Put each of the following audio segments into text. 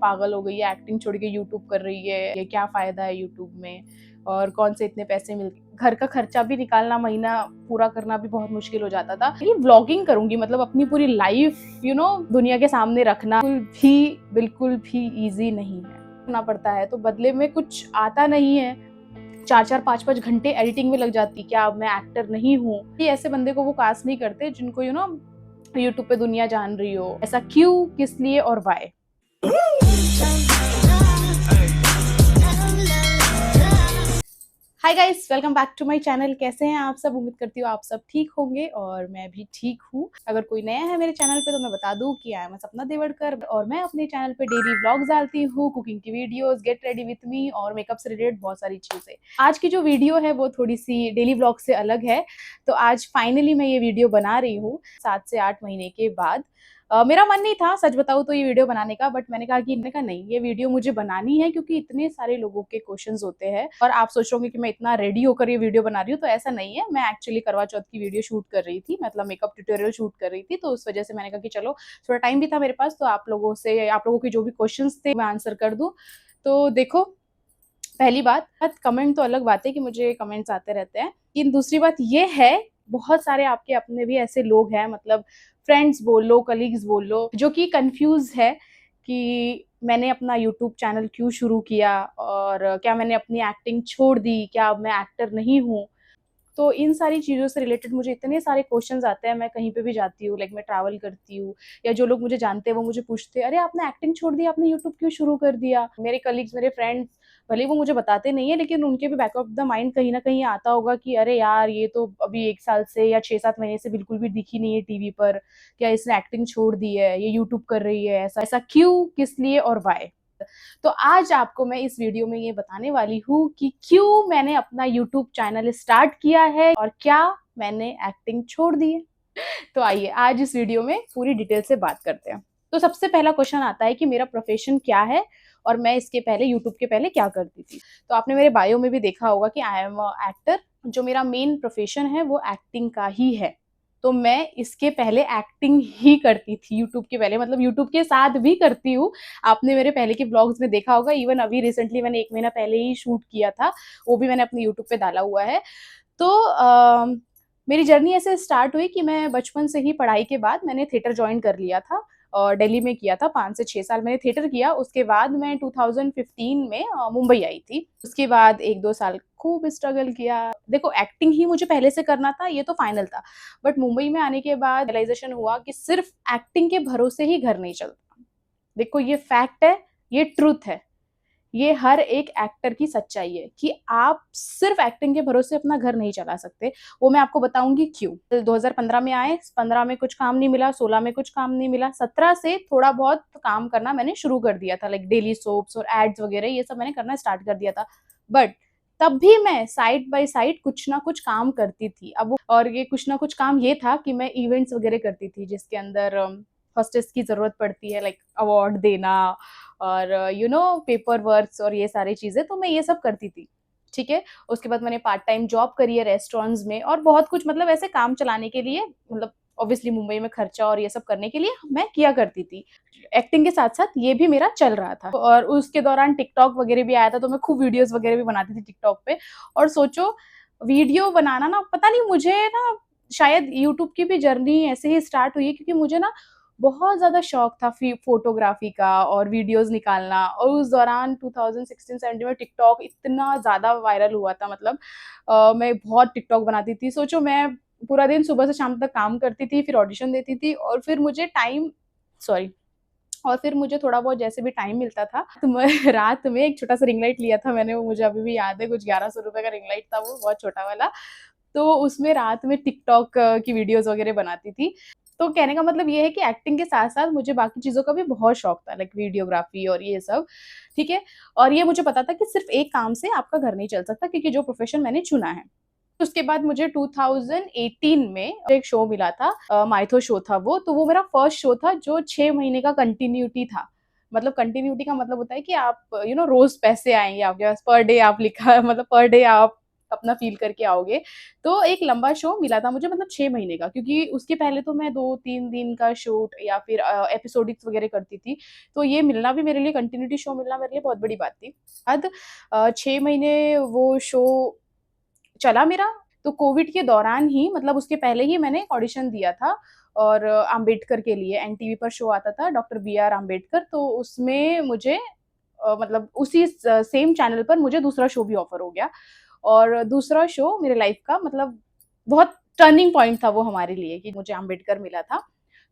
पागल हो गई है, एक्टिंग छोड़ के यूट्यूब कर रही है, ये क्या फायदा है यूट्यूब में, और कौन से इतने पैसे मिलते, घर का खर्चा भी निकालना, महीना पूरा करना भी बहुत मुश्किल हो जाता था। ये व्लॉगिंग करूंगी, मतलब अपनी पूरी लाइफ दुनिया के सामने रखना बिल्कुल भी इजी नहीं है, करना पड़ता है। तो बदले में कुछ आता नहीं है, 4-4 5-5 घंटे एडिटिंग में लग जाती। क्या अब मैं एक्टर नहीं हूँ? ये ऐसे बंदे को वो कास्ट नहीं करते जिनको यूट्यूब पे दुनिया जान रही हो। ऐसा क्यों, किस लिए और why? Hi guys, welcome back to my channel. कैसे हैं आप सब? उम्मीद करती हूँ आप सब ठीक होंगे और मैं भी ठीक हूँ। अगर कोई नया है मेरे चैनल पे तो मैं बता दूं कि आई एम सपना देवड़कर और मैं अपने चैनल पे डेली व्लॉग्स डालती हूँ, कुकिंग की videos, get ready with me और मेकअप से रिलेटेड बहुत सारी चीजें। आज की जो वीडियो है वो थोड़ी सी डेली व्लॉग से अलग है। तो आज फाइनली मैं ये वीडियो बना रही हूँ 7 से 8 महीने के बाद। मेरा मन नहीं था सच बताऊं तो ये वीडियो बनाने का, बट मैंने कहा नहीं, ये वीडियो मुझे बनानी है क्योंकि इतने सारे लोगों के क्वेश्चंस होते हैं। और आप सोच रहे होंगे कि मैं इतना रेडी होकर ये वीडियो बना रही हूँ, तो ऐसा नहीं है। मैं एक्चुअली करवा चौथ की वीडियो शूट कर रही थी, मतलब मेकअप ट्यूटोरियल शूट कर रही थी, तो उस वजह से मैंने कहा कि चलो थोड़ा टाइम भी था मेरे पास, तो आप लोगों के जो भी क्वेश्चन थे मैं आंसर कर दूं। तो देखो, पहली बात, कमेंट तो अलग बात है कि मुझे कमेंट्स आते रहते हैं, लेकिन दूसरी बात ये है, बहुत सारे आपके अपने भी ऐसे लोग हैं, मतलब फ्रेंड्स बोल लो, कलीग्स बोल लो, जो कि कंफ्यूज है कि मैंने अपना यूट्यूब चैनल क्यों शुरू किया और क्या मैंने अपनी एक्टिंग छोड़ दी, क्या अब मैं एक्टर नहीं हूँ। तो इन सारी चीज़ों से रिलेटेड मुझे इतने सारे क्वेश्चंस आते हैं। मैं कहीं पे भी जाती हूँ, लाइक मैं ट्रैवल करती हूँ, या जो लोग मुझे जानते हैं वो मुझे पूछते हैं, अरे आपने एक्टिंग छोड़ दी, आपने यूट्यूब क्यों शुरू कर दिया? मेरे कलीग्स, मेरे फ्रेंड्स, भले वो मुझे बताते नहीं है, लेकिन उनके भी बैक ऑफ द माइंड कहीं ना कहीं आता होगा कि अरे यार, ये तो अभी 1 साल से या 6-7 महीने से बिल्कुल भी दिखी नहीं है टीवी पर, क्या इसने एक्टिंग छोड़ दी है, ये यूट्यूब कर रही है, ऐसा ऐसा क्यों, किस लिए और वाई। तो आज आपको मैं इस वीडियो में ये बताने वाली हूँ कि क्यों मैंने अपना यूट्यूब चैनल स्टार्ट किया है और क्या मैंने एक्टिंग छोड़ दी है। तो आइए आज इस वीडियो में पूरी डिटेल से बात करते हैं। तो सबसे पहला क्वेश्चन आता है कि मेरा प्रोफेशन क्या है और मैं इसके पहले, यूट्यूब के पहले क्या करती थी। तो आपने मेरे बायो में भी देखा होगा कि आई एम एक्टर। जो मेरा मेन प्रोफेशन है वो एक्टिंग का ही है। तो मैं इसके पहले एक्टिंग ही करती थी, यूट्यूब के पहले, मतलब यूट्यूब के साथ भी करती हूँ। आपने मेरे पहले के ब्लॉग्स में देखा होगा, इवन अभी रिसेंटली मैंने 1 महीना पहले ही शूट किया था, वो भी मैंने अपने यूट्यूब पे डाला हुआ है। तो मेरी जर्नी ऐसे स्टार्ट हुई कि मैं बचपन से ही, पढ़ाई के बाद मैंने थिएटर ज्वाइन कर लिया था और दिल्ली में किया था। 5 से 6 साल मैंने थिएटर किया। उसके बाद मैं 2015 में मुंबई आई थी। उसके बाद 1-2 साल खूब स्ट्रगल किया। देखो, एक्टिंग ही मुझे पहले से करना था, ये तो फाइनल था, बट मुंबई में आने के बाद रियलाइजेशन हुआ कि सिर्फ एक्टिंग के भरोसे ही घर नहीं चलता। देखो, ये फैक्ट है, ये ट्रूथ है, ये हर एक एक्टर की सच्चाई है कि आप सिर्फ एक्टिंग के भरोसे अपना घर नहीं चला सकते। वो मैं आपको बताऊंगी क्यों। 2015 में आए, 15 में कुछ काम नहीं मिला, 16 में कुछ काम नहीं मिला, 17 से थोड़ा बहुत काम करना मैंने शुरू कर दिया था, लाइक डेली सोप्स और एड्स वगैरह, ये सब मैंने करना स्टार्ट कर दिया था। बट तब भी मैं साइड बाय साइड कुछ ना कुछ काम करती थी। अब और ये कुछ ना कुछ काम ये था कि मैं इवेंट्स वगैरह करती थी, जिसके अंदर हॉस्टेस की जरूरत पड़ती है, लाइक अवार्ड देना और पेपर वर्क्स और ये सारी चीजें, तो मैं ये सब करती थी। ठीक है। उसके बाद मैंने पार्ट टाइम जॉब करी है रेस्टोरेंट्स में और बहुत कुछ, मतलब ऐसे काम चलाने के लिए, मतलब ऑब्वियसली मुंबई में खर्चा और ये सब करने के लिए मैं किया करती थी। एक्टिंग के साथ साथ ये भी मेरा चल रहा था और उसके दौरान टिकटॉक वगैरह भी आया था, तो मैं खूब वीडियोस वगैरह भी बनाती थी टिकटॉक पे। और सोचो, वीडियो बनाना ना, पता नहीं मुझे ना, शायद यूट्यूब की भी जर्नी ऐसे ही स्टार्ट हुई है क्योंकि मुझे ना बहुत ज़्यादा शौक था फोटोग्राफी का और वीडियोस निकालना। और उस दौरान 2016-17 में टिकटॉक इतना ज़्यादा वायरल हुआ था, मतलब मैं बहुत टिकटॉक बनाती थी। सोचो, मैं पूरा दिन सुबह से शाम तक काम करती थी, फिर ऑडिशन देती थी और फिर मुझे थोड़ा बहुत जैसे भी टाइम मिलता था तो मैं रात में एक छोटा सा रिंग लाइट लिया था मैंने, वो मुझे अभी भी याद है, कुछ 1100 रुपए का रिंग लाइट था, वो बहुत छोटा वाला। तो उसमें रात में टिकटॉक की वीडियोस वगैरह बनाती थी। तो कहने का मतलब ये है कि एक्टिंग के साथ-साथ मुझे बाकी चीज़ों का भी बहुत शौक था, लाइक वीडियोग्राफी और ये सब, ठीक है? और ये मुझे पता था कि सिर्फ़ एक काम से आपका घर नहीं चल सकता, क्योंकि जो प्रोफ़ेशन मैंने चुना है। उसके बाद मुझे 2018 में एक शो मिला था, माइथो शो था वो, तो वो मेरा फर्स्ट शो था जो 6 महीने का कंटिन्यूटी था। मतलब कंटिन्यूटी का मतलब होता है कि आप रोज़ पैसे आएँगे आपके पास, पर डे आप लिखा मतलब पर डे आप अपना फ़ील करके आओगे। तो एक लंबा शो मिला था मुझे, मतलब 6 महीने का, क्योंकि उसके पहले तो मैं 2-3 दिन का शूट या फिर एपिसोडिक्स वगैरह करती थी। तो ये मिलना भी मेरे लिए, कंटिन्यूटी शो मिलना मेरे लिए बहुत बड़ी बात थी। 6 महीने वो शो चला मेरा। तो कोविड के दौरान ही, मतलब उसके पहले ही मैंने ऑडिशन दिया था, और अम्बेडकर के लिए एनटीवी पर शो आता था, डॉक्टर बी आर अम्बेडकर। तो उसमें मुझे मतलब उसी सेम चैनल पर मुझे दूसरा शो भी ऑफर हो गया। और दूसरा शो मेरे लाइफ का, मतलब बहुत टर्निंग पॉइंट था वो हमारे लिए, कि मुझे अम्बेडकर मिला था।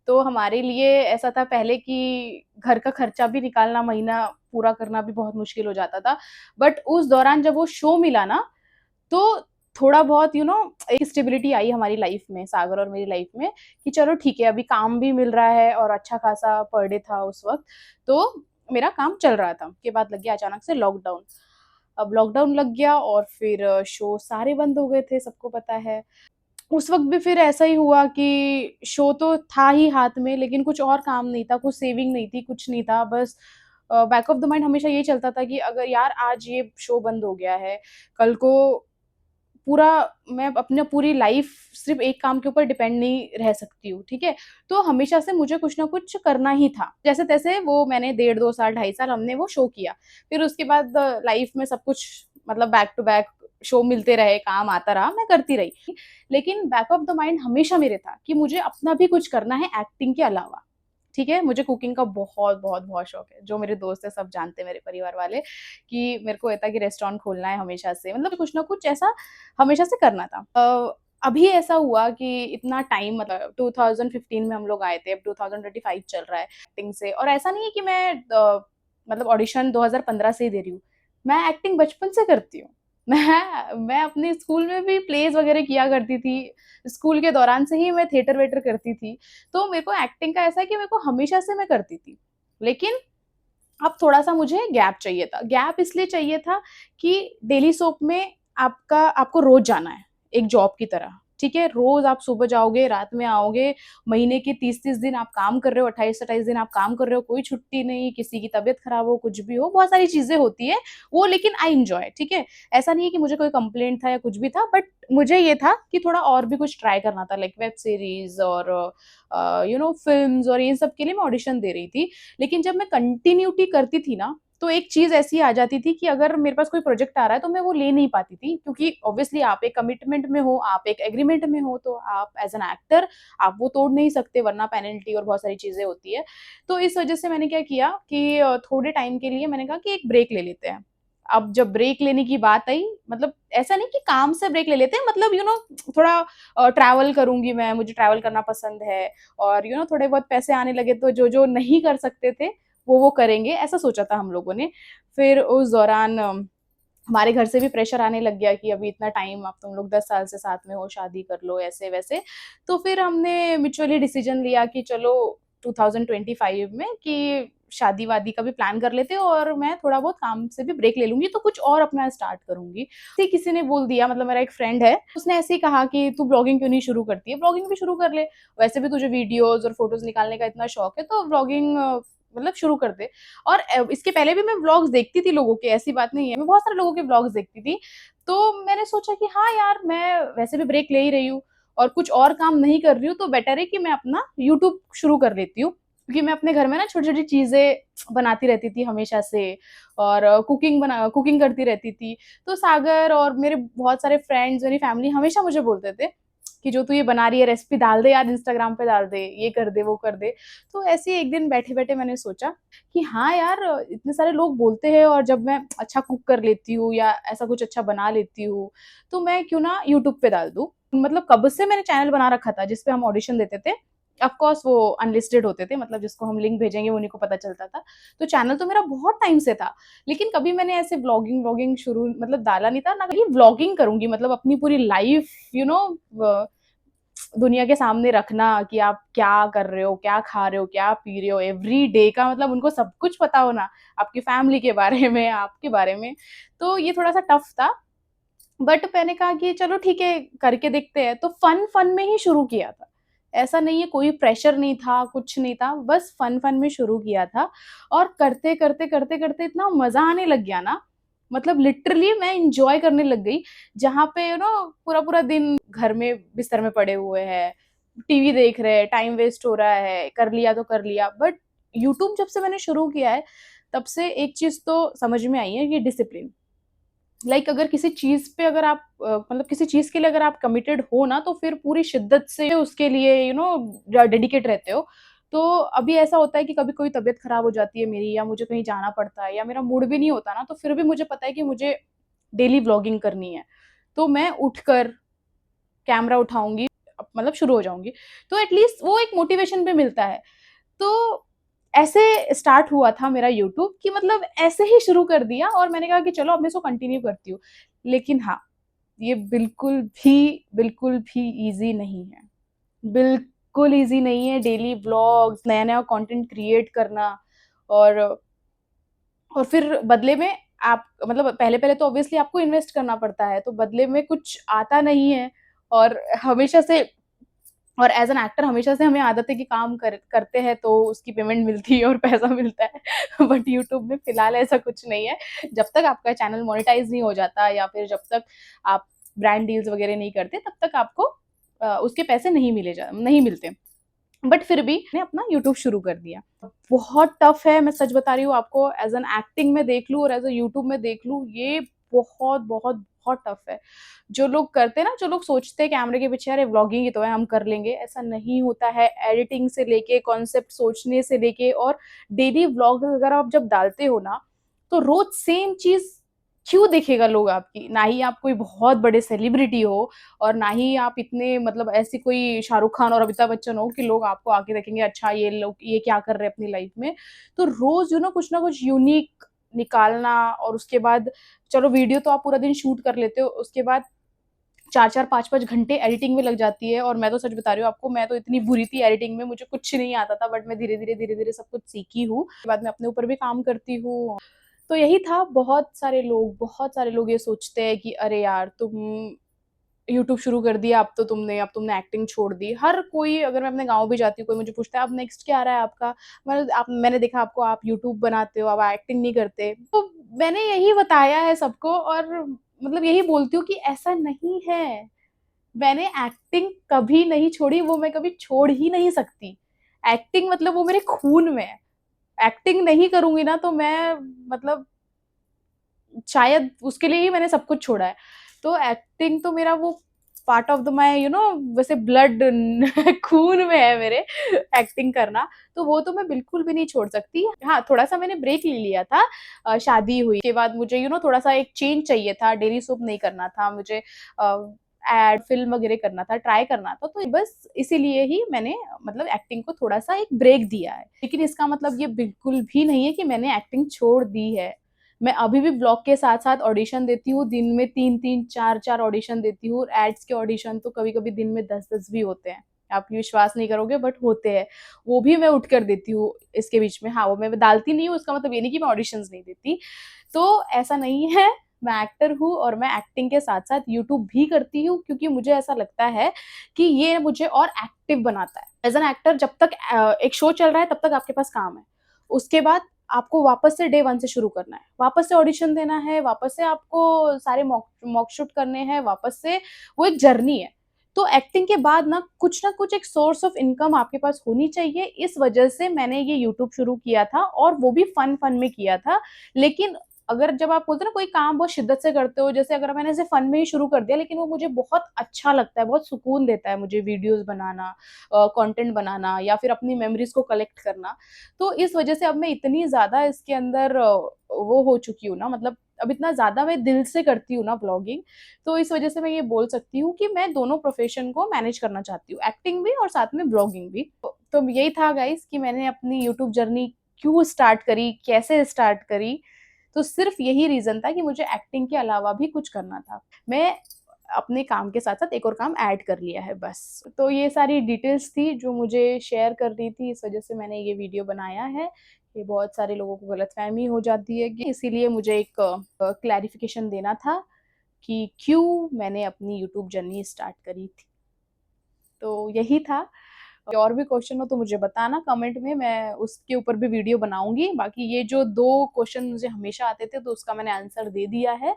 तो हमारे लिए ऐसा था पहले कि घर का खर्चा भी निकालना, महीना पूरा करना भी बहुत मुश्किल हो जाता था। बट उस दौरान जब वो शो मिला ना, तो थोड़ा बहुत एक स्टेबिलिटी आई हमारी लाइफ में, सागर और मेरी लाइफ में, कि चलो ठीक है, अभी काम भी मिल रहा है और अच्छा खासा पर डे था उस वक़्त, तो मेरा काम चल रहा था। के बाद लग गया अचानक से लॉकडाउन। अब लॉकडाउन लग गया और फिर शो सारे बंद हो गए थे, सबको पता है। उस वक़्त भी फिर ऐसा ही हुआ कि शो तो था ही हाथ में, लेकिन कुछ और काम नहीं था, कुछ सेविंग नहीं थी, कुछ नहीं था। बस बैक ऑफ द माइंड हमेशा यही चलता था कि अगर यार आज ये शो बंद हो गया है, कल को पूरा मैं अपना पूरी लाइफ सिर्फ़ एक काम के ऊपर डिपेंड नहीं रह सकती हूँ, ठीक है? तो हमेशा से मुझे कुछ ना कुछ करना ही था। जैसे-तैसे वो मैंने डेढ़ 2 साल, 2.5 साल हमने वो शो किया। फिर उसके बाद लाइफ में सब कुछ, मतलब बैक टू बैक शो मिलते रहे, काम आता रहा, मैं करती रही। लेकिन बैक ऑफ द माइंड हमेशा मेरे था कि मुझे अपना भी कुछ करना है एक्टिंग के अलावा। ठीक है? मुझे कुकिंग का बहुत, बहुत, बहुत शौक है। जो मेरे दोस्त हैं सब जानते हैं, मेरे परिवार वाले, कि मेरे को रहता है कि रेस्टोरेंट खोलना है हमेशा से, मतलब कुछ ना कुछ ऐसा हमेशा से करना था। अभी ऐसा हुआ कि इतना टाइम, मतलब 2015 में हम लोग आए थे, अब 2025 चल रहा है एक्टिंग से। और ऐसा नहीं है कि मैं मतलब ऑडिशन 2015 से ही दे रही हूँ। मैं एक्टिंग बचपन से करती हूँ। मैं अपने स्कूल में भी प्लेज़ वगैरह किया करती थी। स्कूल के दौरान से ही मैं थिएटर-वेटर करती थी। तो मेरे को एक्टिंग का ऐसा है कि मेरे को हमेशा से मैं करती थी। लेकिन अब थोड़ा-सा मुझे गैप चाहिए था। गैप इसलिए चाहिए था कि डेली सोप में आपको रोज़ जाना है, एक जॉब की तरह, ठीक है? रोज़ आप सुबह जाओगे, रात में आओगे, महीने के 30-30 दिन आप काम कर रहे हो, 28-28 दिन आप काम कर रहे हो, कोई छुट्टी नहीं, किसी की तबीयत खराब हो, कुछ भी हो, बहुत सारी चीज़ें होती हैं, वो लेकिन आई एन्जॉय, ठीक है? ऐसा नहीं है कि मुझे कोई कंप्लेंट था या कुछ भी था, बट मुझे ये था कि थोड़ा और भी कुछ ट्राई करना था, लाइक वेब सीरीज़ और फ़िल्म्स और इन सब के लिए मैं ऑडिशन दे रही थी। लेकिन जब मैं कंटिन्यूटी करती थी ना, तो एक चीज़ ऐसी आ जाती थी कि अगर मेरे पास कोई प्रोजेक्ट आ रहा है, तो मैं वो ले नहीं पाती थी, क्योंकि ऑब्वियसली आप एक कमिटमेंट में हो, आप एक एग्रीमेंट में हो, तो आप एज़ एन एक्टर आप वो तोड़ नहीं सकते, वरना पेनल्टी और बहुत सारी चीज़ें होती है। तो इस वज़ह से मैंने क्या किया कि थोड़े टाइम के लिए मैंने कहा कि एक ब्रेक ले लेते हैं। अब जब ब्रेक लेने की बात आई, मतलब ऐसा नहीं कि काम से ब्रेक ले लेते हैं, मतलब थोड़ा ट्रैवल करूँगी मैं, मुझे ट्रैवल करना पसंद है, और थोड़े बहुत पैसे आने लगे, तो जो-जो नहीं कर सकते थे, वो करेंगे, ऐसा सोचा था हम लोगों ने। फिर उस दौरान हमारे घर से भी प्रेशर आने लग गया कि अभी इतना टाइम, अब तुम लोग 10 साल से साथ में हो, शादी कर लो, ऐसे-वैसे। तो फिर हमने म्यूचुअली डिसीजन लिया कि चलो 2025 में कि शादी-वादी का भी प्लान कर लेते हैं, और मैं थोड़ा बहुत काम से भी ब्रेक ले लूँगी, तो कुछ और अपना स्टार्ट करूँगी। फिर किसी ने बोल दिया, मतलब मेरा एक फ्रेंड है, उसने ऐसे ही कहा कि तू ब्लॉगिंग क्यों नहीं शुरू करती है? ब्लॉगिंग भी शुरू कर ले, वैसे भी तुझे वीडियोज़ और फ़ोटोज़ निकालने का इतना शौक है, तो ब्लॉगिंग मतलब शुरू कर दे। और इसके पहले भी मैं व्लॉग्स देखती थी लोगों के, ऐसी बात नहीं है, मैं बहुत सारे लोगों के व्लॉग्स देखती थी। तो मैंने सोचा कि हाँ यार, मैं वैसे भी ब्रेक ले ही रही हूँ और कुछ और काम नहीं कर रही हूँ, तो बेटर है कि मैं अपना यूट्यूब शुरू कर लेती हूँ। क्योंकि मैं अपने घर में ना छोटी-छोटी चीज़ें बनाती रहती थी हमेशा से, और कुकिंग करती रहती थी। तो सागर और मेरे बहुत सारे फ्रेंड्स, मेरी फैमिली हमेशा मुझे बोलते थे कि जो तू ये बना रही है रेसिपी डाल दे यार, इंस्टाग्राम पे डाल दे, ये कर दे, वो कर दे। तो ऐसे ही एक दिन बैठे-बैठे मैंने सोचा कि हाँ यार, इतने सारे लोग बोलते हैं, और जब मैं अच्छा कुक कर लेती हूँ या ऐसा कुछ अच्छा बना लेती हूँ, तो मैं क्यों ना यूट्यूब पे डाल दूँ। मतलब कब से मैंने चैनल बना रखा था जिस पे हम ऑडिशन देते थे। ऑफ कोर्स वो अनलिस्टेड होते थे, मतलब जिसको हम लिंक भेजेंगे उन्हीं को पता चलता था। तो चैनल तो मेरा बहुत टाइम से था, लेकिन कभी मैंने ऐसे व्लॉगिंग शुरू मतलब डाला नहीं था, ना कभी व्लॉगिंग करूँगी, मतलब अपनी पूरी लाइफ यू नो व दुनिया के सामने रखना कि आप क्या कर रहे हो, क्या खा रहे हो, क्या पी रहे हो, एवरी डे का, मतलब उनको सब कुछ पता होना, आपकी फैमिली के बारे में, आपके बारे में। तो ये थोड़ा-सा टफ था, बट मैंने कहा कि चलो ठीक है, करके देखते हैं। तो फन-फन में ही शुरू किया था। ऐसा नहीं है, कोई प्रेशर नहीं था, कुछ नहीं था, बस फन-फन में शुरू किया था, और करते-करते इतना मज़ा आने लग गया ना, मतलब लिटरली मैं एन्जॉय करने लग गई, जहाँ पे पूरा-पूरा दिन घर में बिस्तर में पड़े हुए हैं, टीवी देख रहे हैं, टाइम वेस्ट हो रहा है, कर लिया तो कर लिया। बट यूट्यूब जब से मैंने शुरू किया है, तब से एक चीज़ तो समझ में आई है कि डिसिप्लिन। अगर किसी चीज़ पे अगर आप मतलब किसी चीज़ के लिए अगर आप कमिटेड हो ना, तो फिर पूरी शिद्दत से उसके लिए डेडिकेट रहते हो। तो अभी ऐसा होता है कि कभी कोई तबीयत खराब हो जाती है मेरी, या मुझे कहीं जाना पड़ता है, या मेरा मूड भी नहीं होता ना, तो फिर भी मुझे पता है कि मुझे डेली व्लॉगिंग करनी है। तो मैं उठकर कैमरा उठाऊँगी, मतलब शुरू हो जाऊँगी। तो एट लीस्ट वो एक मोटिवेशन भी मिलता है। तो ऐसे स्टार्ट हुआ था मेरा यूट्यूब, कि मतलब ऐसे ही शुरू कर दिया, और मैंने कहा कि चलो अब मैं इसको कंटिन्यू करती हूँ। लेकिन हाँ, ये बिल्कुल भी ईज़ी नहीं है। बिल्कुल ईज़ी नहीं है डेली व्लॉग्स, नया-नया कंटेंट क्रिएट करना, और फिर बदले में आप मतलब पहले-पहले तो ऑब्वियसली आपको इन्वेस्ट करना पड़ता है, तो बदले में कुछ आता नहीं है। और हमेशा से और एज़ एन एक्टर हमेशा से हमें आदत है कि काम करते हैं तो उसकी पेमेंट मिलती है और पैसा मिलता है। बट यूट्यूब में फ़िलहाल ऐसा कुछ नहीं है। जब तक आपका चैनल मोनेटाइज़ नहीं हो जाता, या फिर जब तक आप ब्रांड डील्स वगैरह नहीं करते, तब तक आपको उसके पैसे नहीं मिलते। बट फिर भी मैंने अपना यूट्यूब शुरू कर दिया। बहुत टफ़ है, मैं सच बता रही हूँ आपको, एज़ एन एक्टिंग में देख लूँ और एज़ अ यूट्यूब में देख लूँ, ये बहुत टफ़ है। जो लोग करते हैं ना, जो लोग सोचते हैं कैमरे के पीछे अरे व्लॉगिंग ही तो है, हम कर लेंगे, ऐसा नहीं होता है। एडिटिंग से लेके, कॉन्सेप्ट सोचने से लेके, और डेली व्लॉग अगर आप जब डालते हो ना, तो रोज़ सेम चीज़ क्यों देखेगा लोग आपकी? ना ही आप कोई बहुत बड़े सेलिब्रिटी हो, और ना ही आप इतने मतलब ऐसी कोई शाहरुख खान और अमिताभ बच्चन हो कि लोग आपको आके देखेंगे, अच्छा ये लोग ये क्या कर रहे हैं अपनी लाइफ में। तो रोज़ कुछ ना कुछ यूनिक निकालना, और उसके बाद चलो वीडियो तो आप पूरा दिन शूट कर लेते हो, उसके बाद 4-4 5-5 घंटे एडिटिंग में लग जाती है। और मैं तो सच बता रही हूँ आपको, मैं तो इतनी बुरी थी एडिटिंग में, मुझे कुछ नहीं आता था, बट मैं धीरे-धीरे सब कुछ सीखी हूँ। उसके बाद मैं अपने ऊपर भी काम करती हूँ। तो यही था, बहुत सारे लोग ये सोचते हैं कि अरे यार, तुम यूट्यूब शुरू कर दिया, अब तुमने एक्टिंग छोड़ दी। हर कोई, अगर मैं अपने गाँव भी जाती हूँ, कोई मुझे पूछता है अब नेक्स्ट क्या आ रहा है आपका? मैंने देखा आपको, आप यूट्यूब बनाते हो, आप एक्टिंग नहीं करते। तो मैंने यही बताया है सबको, और मतलब यही बोलती हूँ कि ऐसा नहीं है। मैंने एक्टिंग कभी नहीं छोड़ी, वो मैं कभी छोड़ ही नहीं सकती। एक्टिंग मतलब वो मेरे खून में है। एक्टिंग नहीं करूँगी ना, तो मैं मतलब शायद उसके लिए ही मैंने सब कुछ छोड़ा है। तो एक्टिंग तो मेरा वो पार्ट ऑफ द माय वैसे ब्लड खून में है मेरे, एक्टिंग करना, तो वो तो मैं बिल्कुल भी नहीं छोड़ सकती। हाँ, थोड़ा-सा मैंने ब्रेक ले लिया था, शादी हुई के बाद मुझे थोड़ा-सा एक चेंज चाहिए था, डेली सोप नहीं करना था मुझे, एड, फ़िल्म वगैरह करना था, ट्राई करना था, तो बस इसीलिए ही मैंने मतलब एक्टिंग को थोड़ा-सा एक ब्रेक दिया है। लेकिन इसका मतलब ये बिल्कुल भी नहीं है कि मैंने एक्टिंग छोड़ दी है। मैं अभी भी ब्लॉग के साथ-साथ ऑडिशन देती हूँ, दिन में 3-3 4-4 ऑडिशन देती हूँ, और एड्स के ऑडिशन तो कभी-कभी दिन में 10-10 भी होते हैं। आप विश्वास नहीं करोगे, बट होते हैं। वो भी मैं उठकर देती हूँ इसके बीच में। हाँ, वो मैं डालती नहीं हूँ, इसका मतलब ये नहीं कि मैं ऑडिशंस नहीं देती। तो ऐसा नहीं है, मैं एक्टर हूँ, और मैं एक्टिंग के साथ-साथ यूट्यूब भी करती हूँ, क्योंकि मुझे ऐसा लगता है कि ये मुझे और एक्टिव बनाता है। एज़ एन एक्टर जब तक एक शो चल रहा है, तब तक आपके पास काम है। उसके बाद आपको वापस से डे 1 से शुरू करना है। वापस से ऑडिशन देना है, वापस से आपको सारे मॉक मॉक शूट करने हैं, वापस से वो एक जर्नी है। तो एक्टिंग के बाद ना कुछ एक सोर्स ऑफ इनकम आपके पास होनी चाहिए। इस वजह से मैंने ये यूट्यूब शुरू किया था, और वो भी फन-फन में किया था। लेकिन अगर जब आप बोलते हो ना कोई काम बहुत शिद्दत से करते हो, जैसे अगर मैंने इसे फन में ही शुरू कर दिया, लेकिन वो मुझे बहुत अच्छा लगता है, बहुत सुकून देता है मुझे वीडियोज़ बनाना, कंटेंट बनाना, या फिर अपनी मेमोरीज़ को कलेक्ट करना। तो इस वजह से अब मैं इतनी ज़्यादा इसके अंदर वो हो चुकी हूँ ना, मतलब अब इतना ज़्यादा मैं दिल से करती हूँ ना व्लॉगिंग, तो इस वजह से मैं ये बोल सकती हूँ कि मैं दोनों प्रोफ़ेशन को मैनेज करना चाहती हूँ, एक्टिंग भी और साथ में व्लॉगिंग भी। तो यही था गाइज़ कि मैंने अपनी यूट्यूब जर्नी क्यों स्टार्ट करी, कैसे स्टार्ट करी, तो सिर्फ़ यही रीज़न था कि मुझे एक्टिंग के अलावा भी कुछ करना था। मैं अपने काम के साथ-साथ एक और काम ऐड कर लिया है बस। तो ये सारी डिटेल्स थी जो मुझे शेयर करनी थी, इस वज़ह से मैंने ये वीडियो बनाया है। ये बहुत सारे लोगों को गलतफ़हमी हो जाती है, कि इसीलिए मुझे एक क्लैरिफ़िकेशन देना था कि क्यों मैंने अपनी यूट्यूब जर्नी स्टार्ट करी थी। तो यही था, और भी क्वेश्चन हो तो मुझे बताना कमेंट में, मैं उसके ऊपर भी वीडियो बनाऊंगी। बाकी ये जो 2 क्वेश्चन मुझे हमेशा आते थे तो उसका मैंने आंसर दे दिया है।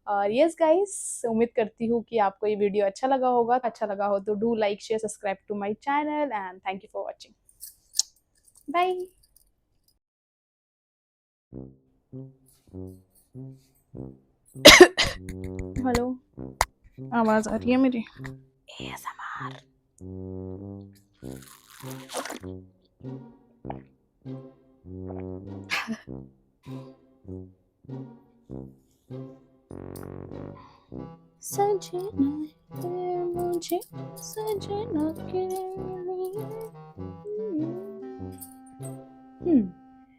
और यस गाइस, उम्मीद करती हूँ कि आपको ये वीडियो अच्छा लगा होगा। अच्छा लगा हो तो do like share subscribe to my channel and thank you for watching. Bye. Hello, आवाज आ रही है मेरी? ASMR। सजना है मुझे, सजना के